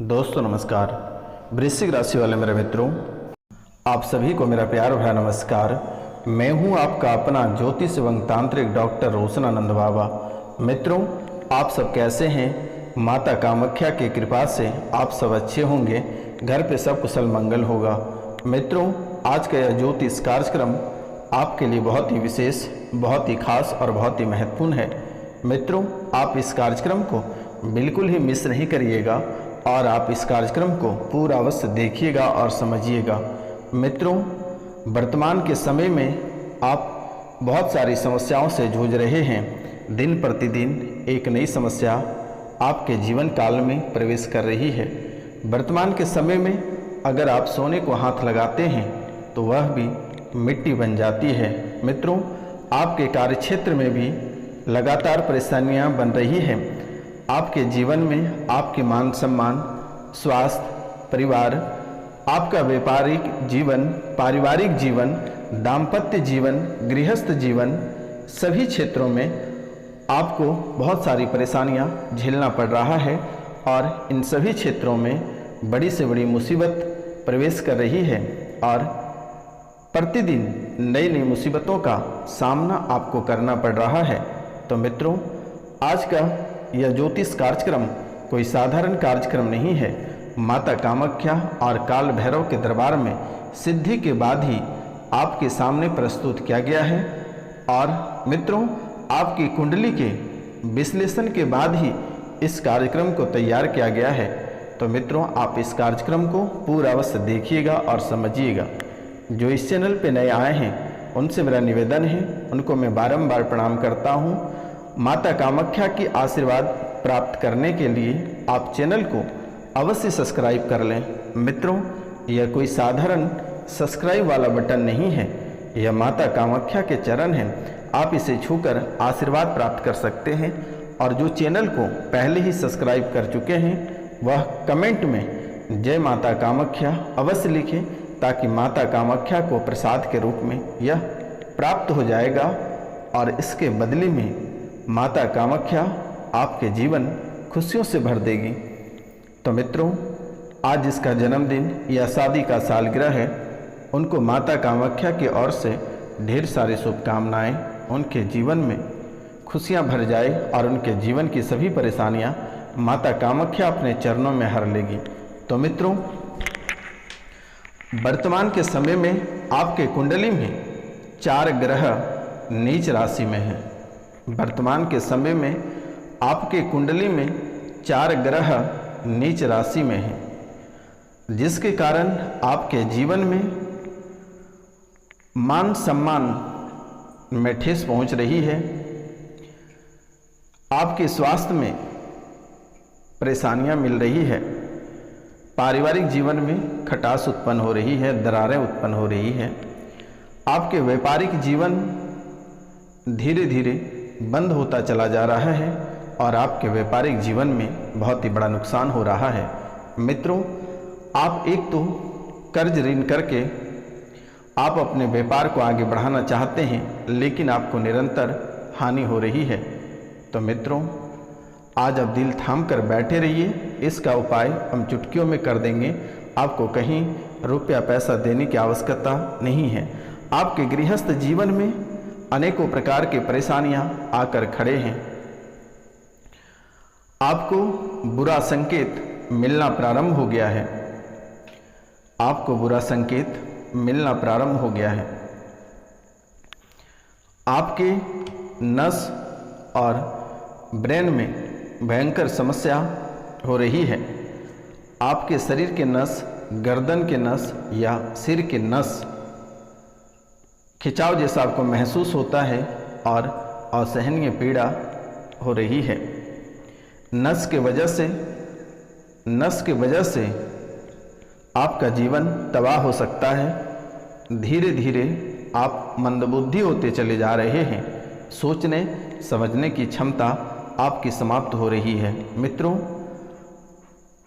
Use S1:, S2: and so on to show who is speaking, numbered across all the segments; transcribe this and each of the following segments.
S1: दोस्तों नमस्कार। वृश्चिक राशि वाले मेरे मित्रों, आप सभी को मेरा प्यार भरा नमस्कार। मैं हूं आपका अपना ज्योतिष एवं तांत्रिक डॉक्टर रोशनानंद बाबा। मित्रों, आप सब कैसे हैं? माता कामाख्या की कृपा से आप सब अच्छे होंगे, घर पे सब कुशल मंगल होगा। मित्रों, आज का यह ज्योतिष कार्यक्रम आपके लिए बहुत ही विशेष, बहुत ही खास और बहुत ही महत्वपूर्ण है। मित्रों, आप इस कार्यक्रम को बिल्कुल ही मिस नहीं करिएगा और आप इस कार्यक्रम को पूरा अवश्य देखिएगा और समझिएगा। मित्रों, वर्तमान के समय में आप बहुत सारी समस्याओं से जूझ रहे हैं। दिन प्रतिदिन एक नई समस्या आपके जीवन काल में प्रवेश कर रही है। वर्तमान के समय में अगर आप सोने को हाथ लगाते हैं तो वह भी मिट्टी बन जाती है। मित्रों, आपके कार्यक्षेत्र में भी लगातार परेशानियां बन रही हैं। आपके जीवन में आपके मान सम्मान, स्वास्थ्य, परिवार, आपका व्यापारिक जीवन, पारिवारिक जीवन, दाम्पत्य जीवन, गृहस्थ जीवन, सभी क्षेत्रों में आपको बहुत सारी परेशानियां झेलना पड़ रहा है और इन सभी क्षेत्रों में बड़ी से बड़ी मुसीबत प्रवेश कर रही है और प्रतिदिन नई नई मुसीबतों का सामना आपको करना पड़ रहा है। तो मित्रों, आज का यह ज्योतिष कार्यक्रम कोई साधारण कार्यक्रम नहीं है। माता कामाख्या और काल भैरव के दरबार में सिद्धि के बाद ही आपके सामने प्रस्तुत किया गया है और मित्रों, आपकी कुंडली के विश्लेषण के बाद ही इस कार्यक्रम को तैयार किया गया है। तो मित्रों, आप इस कार्यक्रम को पूरा अवश्य देखिएगा और समझिएगा। जो इस चैनल पे नए आए हैं उनसे मेरा निवेदन है, उनको मैं बारंबार प्रणाम करता हूँ। माता कामाख्या की आशीर्वाद प्राप्त करने के लिए आप चैनल को अवश्य सब्सक्राइब कर लें। मित्रों, यह कोई साधारण सब्सक्राइब वाला बटन नहीं है, यह माता कामाख्या के चरण हैं। आप इसे छूकर आशीर्वाद प्राप्त कर सकते हैं और जो चैनल को पहले ही सब्सक्राइब कर चुके हैं वह कमेंट में जय माता कामाख्या अवश्य लिखें, ताकि माता कामाख्या को प्रसाद के रूप में यह प्राप्त हो जाएगा और इसके बदले में माता कामाख्या आपके जीवन खुशियों से भर देगी। तो मित्रों, आज जिसका जन्मदिन या शादी का सालगिरह है उनको माता कामाख्या की ओर से ढेर सारी शुभकामनाएं। उनके जीवन में खुशियां भर जाए और उनके जीवन की सभी परेशानियां माता कामाख्या अपने चरणों में हर लेगी। तो मित्रों, वर्तमान के समय में आपके कुंडली में 4 ग्रह नीच राशि में है। वर्तमान के समय में आपके कुंडली में 4 ग्रह नीच राशि में है, जिसके कारण आपके जीवन में मान सम्मान में ठेस पहुंच रही है। आपके स्वास्थ्य में परेशानियां मिल रही है। पारिवारिक जीवन में खटास उत्पन्न हो रही है, दरारें उत्पन्न हो रही है। आपके व्यापारिक जीवन धीरे धीरे बंद होता चला जा रहा है और आपके व्यापारिक जीवन में बहुत ही बड़ा नुकसान हो रहा है। मित्रों, आप एक तो कर्ज ऋण करके आप अपने व्यापार को आगे बढ़ाना चाहते हैं, लेकिन आपको निरंतर हानि हो रही है। तो मित्रों, आज आप दिल थाम कर बैठे रहिए। इसका उपाय हम चुटकियों में कर देंगे। आपको कहीं रुपया पैसा देने की आवश्यकता नहीं है। आपके गृहस्थ जीवन में अनेकों प्रकार की परेशानियां आकर खड़े हैं। आपको बुरा संकेत मिलना प्रारंभ हो गया है। आपको बुरा संकेत मिलना प्रारंभ हो गया है। आपके नस और ब्रेन में भयंकर समस्या हो रही है। आपके शरीर के नस, गर्दन के नस या सिर के नस खिंचाव जैसा आपको महसूस होता है और असहनीय पीड़ा हो रही है। नस के वजह से आपका जीवन तबाह हो सकता है। धीरे धीरे आप मंदबुद्धि होते चले जा रहे हैं। सोचने समझने की क्षमता आपकी समाप्त हो रही है। मित्रों,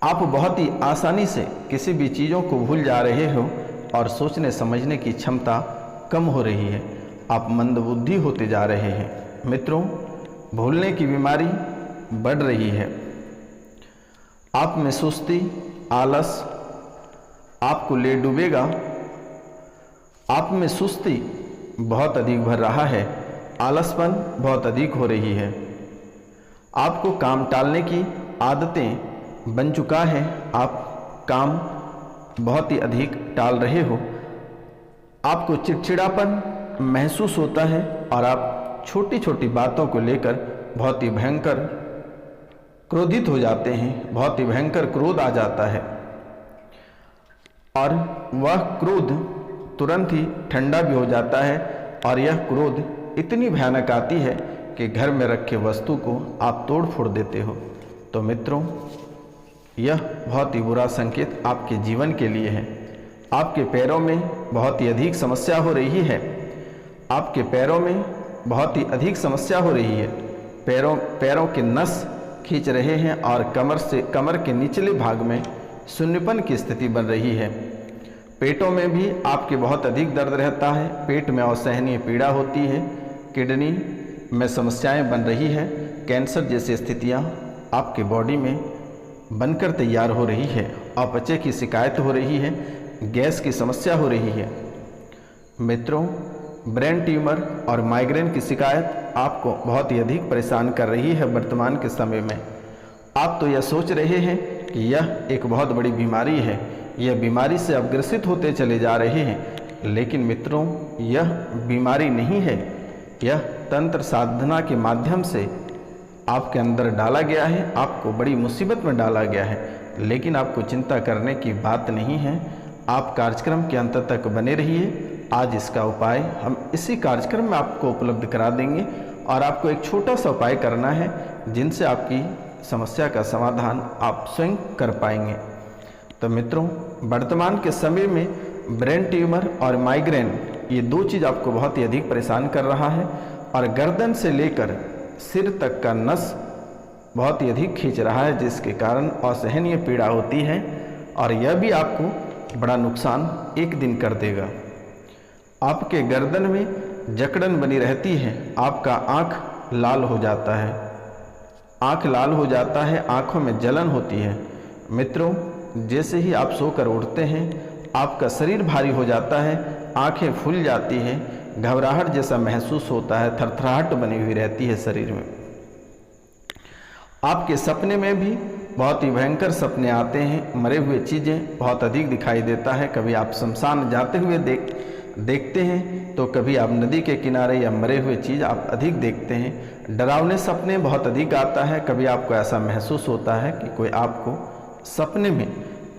S1: आप बहुत ही आसानी से किसी भी चीज़ों को भूल जा रहे हो और सोचने समझने की क्षमता कम हो रही है। आप मंदबुद्धि होते जा रहे हैं। मित्रों, भूलने की बीमारी बढ़ रही है। आप में सुस्ती, आलस आपको ले डूबेगा। आप में सुस्ती बहुत अधिक भर रहा है, आलसपन बहुत अधिक हो रही है। आपको काम टालने की आदतें बन चुका है, आप काम बहुत ही अधिक टाल रहे हो। आपको चिड़चिड़ापन महसूस होता है और आप छोटी छोटी बातों को लेकर बहुत ही भयंकर क्रोधित हो जाते हैं, बहुत ही भयंकर क्रोध आ जाता है और वह क्रोध तुरंत ही ठंडा भी हो जाता है और यह क्रोध इतनी भयानक आती है कि घर में रखे वस्तु को आप तोड़ फोड़ देते हो। तो मित्रों, यह बहुत ही बुरा संकेत आपके जीवन के लिए है। आपके पैरों में बहुत ही अधिक समस्या हो रही है, आपके पैरों में बहुत ही अधिक समस्या हो रही है। पैरों के नस खींच रहे हैं और कमर के निचले भाग में शून्यपन की स्थिति बन रही है। पेटों में भी आपके बहुत अधिक दर्द रहता है, पेट में असहनीय पीड़ा होती है, किडनी में समस्याएं बन रही है, कैंसर जैसी स्थितियां आपके बॉडी में बनकर तैयार हो रही है, अपचे की शिकायत हो रही है, गैस की समस्या हो रही है। मित्रों, ब्रेन ट्यूमर और माइग्रेन की शिकायत आपको बहुत ही अधिक परेशान कर रही है वर्तमान के समय में। आप तो यह सोच रहे हैं कि यह एक बहुत बड़ी बीमारी है, यह बीमारी से आप ग्रसित होते चले जा रहे हैं, लेकिन मित्रों, यह बीमारी नहीं है, यह तंत्र साधना के माध्यम से आपके अंदर डाला गया है, आपको बड़ी मुसीबत में डाला गया है। लेकिन आपको चिंता करने की बात नहीं है, आप कार्यक्रम के अंत तक बने रहिए। आज इसका उपाय हम इसी कार्यक्रम में आपको उपलब्ध करा देंगे और आपको एक छोटा सा उपाय करना है जिनसे आपकी समस्या का समाधान आप स्वयं कर पाएंगे। तो मित्रों, वर्तमान के समय में ब्रेन ट्यूमर और माइग्रेन ये दो चीज़ आपको बहुत ही अधिक परेशान कर रहा है और गर्दन से लेकर सिर तक का नस बहुत ही अधिक खींच रहा है, जिसके कारण असहनीय पीड़ा होती है और यह भी आपको बड़ा नुकसान एक दिन कर देगा। आपके गर्दन में जकड़न बनी रहती है, आपका आँख लाल हो जाता है, आँख लाल हो जाता है, आँखों में जलन होती है। मित्रों, जैसे ही आप सोकर उठते हैं आपका शरीर भारी हो जाता है, आँखें फूल जाती हैं, घबराहट जैसा महसूस होता है, थरथराहट बनी हुई रहती है शरीर में। आपके सपने में भी बहुत ही भयंकर सपने आते हैं, मरे हुए चीज़ें बहुत अधिक दिखाई देता है। कभी आप शमशान जाते हुए देखते हैं तो कभी आप नदी के किनारे या मरे हुए चीज़ आप अधिक देखते हैं। डरावने सपने बहुत अधिक आता है, कभी आपको ऐसा महसूस होता है कि कोई आपको सपने में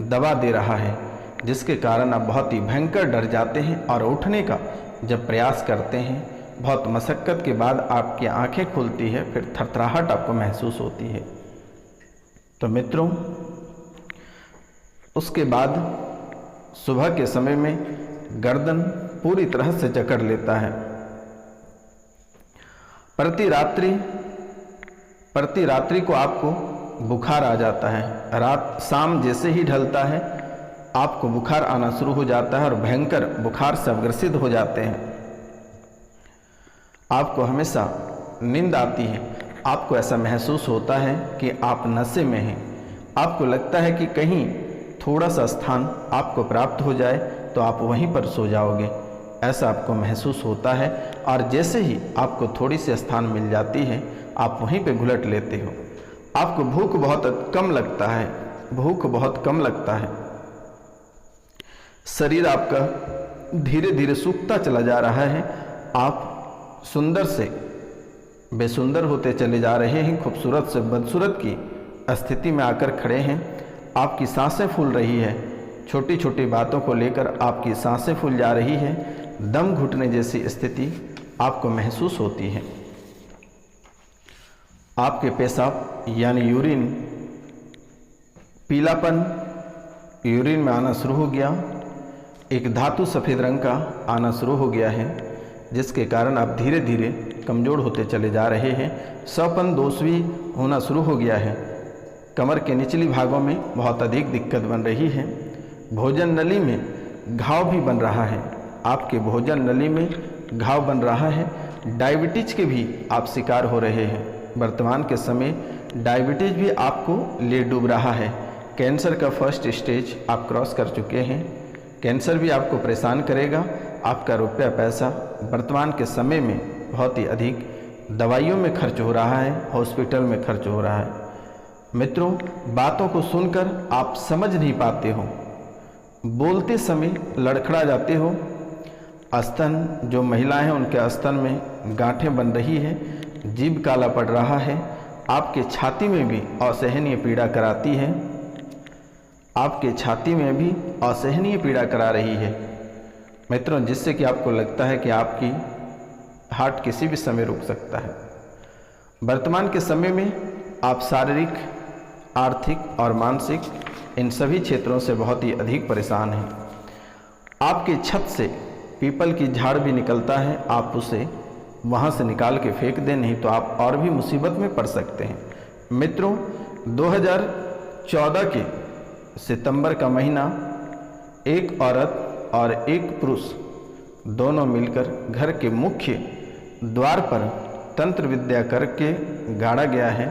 S1: दबा दे रहा है, जिसके कारण आप बहुत ही भयंकर डर जाते हैं और उठने का जब प्रयास करते हैं, बहुत मशक्क़त के बाद आपकी आंखें खुलती है, फिर थरथराहट आपको महसूस होती है। तो मित्रों, उसके बाद सुबह के समय में गर्दन पूरी तरह से जकड़ लेता है। प्रति रात्रि को आपको बुखार आ जाता है। शाम जैसे ही ढलता है आपको बुखार आना शुरू हो जाता है और भयंकर बुखार से ग्रसित हो जाते हैं। आपको हमेशा नींद आती है, आपको ऐसा महसूस होता है कि आप नशे में हैं। आपको लगता है कि कहीं थोड़ा सा स्थान आपको प्राप्त हो जाए तो आप वहीं पर सो जाओगे, ऐसा आपको महसूस होता है। और जैसे ही आपको थोड़ी सी स्थान मिल जाती है आप वहीं पे घुलट लेते हो। आपको भूख बहुत कम लगता है, शरीर आपका धीरे धीरे सूखता चला जा रहा है। आप सुंदर से बेसुंदर होते चले जा रहे हैं, खूबसूरत से बदसूरत की स्थिति में आकर खड़े हैं। आपकी सांसें फूल रही है, छोटी छोटी बातों को लेकर आपकी सांसें फूल जा रही है, दम घुटने जैसी स्थिति आपको महसूस होती है। आपके पेशाब यानी यूरिन, पीलापन यूरिन में आना शुरू हो गया, एक धातु सफ़ेद रंग का आना शुरू हो गया है, जिसके कारण आप धीरे धीरे कमज़ोर होते चले जा रहे हैं। सौपन दोष भी होना शुरू हो गया है, कमर के निचली भागों में बहुत अधिक दिक्कत बन रही है। भोजन नली में घाव भी बन रहा है, आपके भोजन नली में घाव बन रहा है। डायबिटीज़ के भी आप शिकार हो रहे हैं। वर्तमान के समय डायबिटीज़ भी आपको ले डूब रहा है। कैंसर का फर्स्ट स्टेज आप क्रॉस कर चुके हैं। कैंसर भी आपको परेशान करेगा। आपका रुपया पैसा वर्तमान के समय में बहुत ही अधिक दवाइयों में खर्च हो रहा है, हॉस्पिटल में खर्च हो रहा है। मित्रों, बातों को सुनकर आप समझ नहीं पाते हो, बोलते समय लड़खड़ा जाते हो। स्तन जो महिलाएं हैं उनके स्तन में गांठें बन रही है, जीभ काला पड़ रहा है, आपके छाती में भी असहनीय पीड़ा कराती है, आपके छाती में भी असहनीय पीड़ा करा रही है मित्रों, जिससे कि आपको लगता है कि आपकी हार्ट किसी भी समय रुक सकता है। वर्तमान के समय में आप शारीरिक, आर्थिक और मानसिक इन सभी क्षेत्रों से बहुत ही अधिक परेशान हैं। आपकी छत से पीपल की झाड़ भी निकलता है, आप उसे वहाँ से निकाल के फेंक दें, नहीं तो आप और भी मुसीबत में पड़ सकते हैं। मित्रों, 2014 के सितंबर का महीना एक औरत और एक पुरुष दोनों मिलकर घर के मुख्य द्वार पर तंत्र विद्या करके गाड़ा गया है,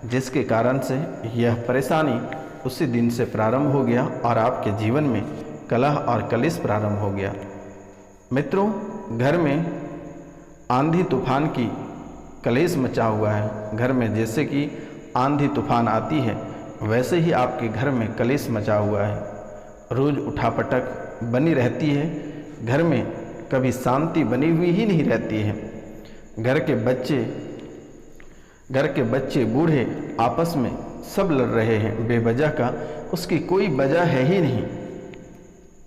S1: जिसके कारण से यह परेशानी उसी दिन से प्रारंभ हो गया और आपके जीवन में कलह और कलेश प्रारंभ हो गया। मित्रों, घर में आंधी तूफान की कलेश मचा हुआ है। घर में जैसे कि आंधी तूफान आती है वैसे ही आपके घर में कलेश मचा हुआ है। रोज़ उठापटक बनी रहती है, घर में कभी शांति बनी हुई ही नहीं रहती है। घर के बच्चे बूढ़े आपस में सब लड़ रहे हैं बेवजह का, उसकी कोई वजह है ही नहीं।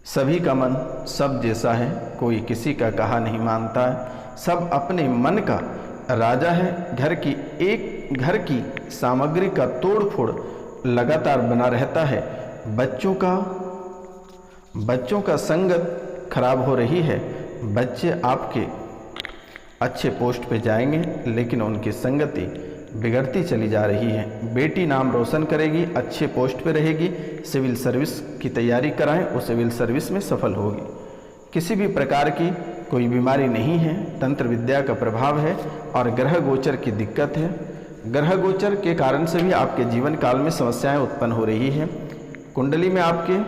S1: सभी का मन सब जैसा है, कोई किसी का कहा नहीं मानता है, सब अपने मन का राजा है। घर की सामग्री का तोड़ फोड़ लगातार बना रहता है। बच्चों का संगत खराब हो रही है। बच्चे आपके अच्छे पोस्ट पे जाएंगे लेकिन उनकी संगति बिगड़ती चली जा रही है। बेटी नाम रोशन करेगी, अच्छे पोस्ट पे रहेगी, सिविल सर्विस की तैयारी कराएं, वो सिविल सर्विस में सफल होगी। किसी भी प्रकार की कोई बीमारी नहीं है, तंत्र विद्या का प्रभाव है और ग्रह गोचर की दिक्कत है। ग्रह गोचर के कारण से भी आपके जीवन काल में समस्याएं उत्पन्न हो रही है। कुंडली में आपके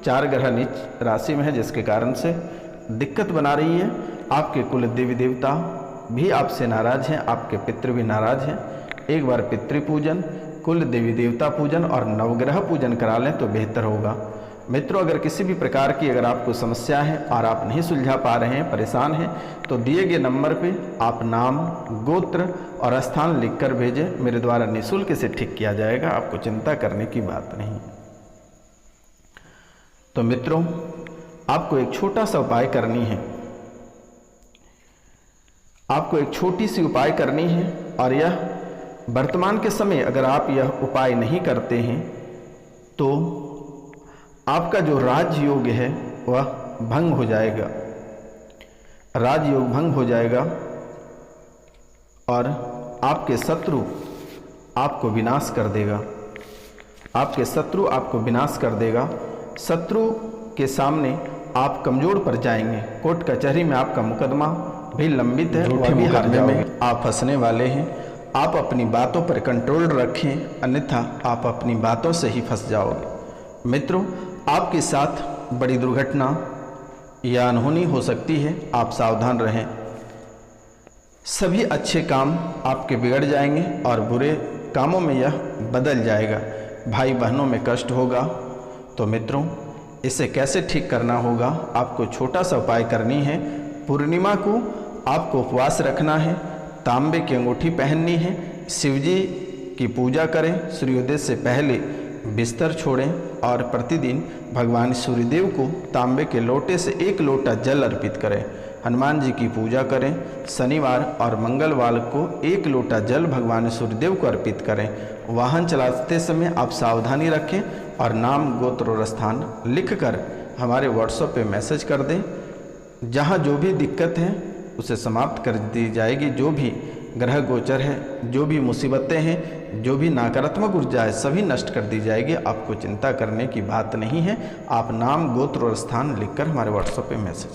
S1: 4 ग्रह नीच राशि में है, जिसके कारण से दिक्कत बना रही है। आपके कुल देवी देवता भी आपसे नाराज हैं, आपके पितृ भी नाराज हैं। एक बार पितृ पूजन, कुल देवी देवता पूजन और नवग्रह पूजन करा लें तो बेहतर होगा। मित्रों, अगर किसी भी प्रकार की अगर आपको समस्या है और आप नहीं सुलझा पा रहे हैं, परेशान हैं, तो दिए गए नंबर पे आप नाम, गोत्र और स्थान लिखकर भेजें। मेरे द्वारा निःशुल्क इसे ठीक किया जाएगा, आपको चिंता करने की बात नहीं। तो मित्रों, आपको एक छोटा सा उपाय करनी है, आपको एक छोटी सी उपाय करनी है और यह वर्तमान के समय अगर आप यह उपाय नहीं करते हैं तो आपका जो राजयोग है वह भंग हो जाएगा। राजयोग भंग हो जाएगा और आपके शत्रु आपको विनाश कर देगा। आपके शत्रु आपको विनाश कर देगा। शत्रु के सामने आप कमजोर पड़ जाएंगे। कोर्ट कचहरी में आपका मुकदमा भी लंबित है, वह भी हारने में आप फंसने वाले हैं। आप अपनी बातों पर कंट्रोल रखें, अन्यथा आप अपनी बातों से ही फंस जाओगे। मित्रों, आपके साथ बड़ी दुर्घटना या अनहोनी हो सकती है, आप सावधान रहें। सभी अच्छे काम आपके बिगड़ जाएंगे और बुरे कामों में यह बदल जाएगा। भाई बहनों में कष्ट होगा। तो मित्रों, इसे कैसे ठीक करना होगा? आपको छोटा सा उपाय करनी है। पूर्णिमा को आपको उपवास रखना है, तांबे की अंगूठी पहननी है, शिवजी की पूजा करें, सूर्योदय से पहले बिस्तर छोड़ें और प्रतिदिन भगवान सूर्यदेव को तांबे के लोटे से 1 लोटा जल अर्पित करें। हनुमान जी की पूजा करें। शनिवार और मंगलवार को 1 लोटा जल भगवान सूर्यदेव को अर्पित करें। वाहन चलाते समय आप सावधानी रखें और नाम, गोत्र और स्थान लिखकर हमारे व्हाट्सएप पे मैसेज कर दें। जहाँ जो भी दिक्कत है उसे समाप्त कर दी जाएगी। जो भी ग्रह गोचर है, जो भी मुसीबतें हैं, जो भी नकारात्मक ऊर्जा है, सभी नष्ट कर दी जाएगी। आपको चिंता करने की बात नहीं है। आप नाम, गोत्र और स्थान लिखकर हमारे व्हाट्सएप पे मैसेज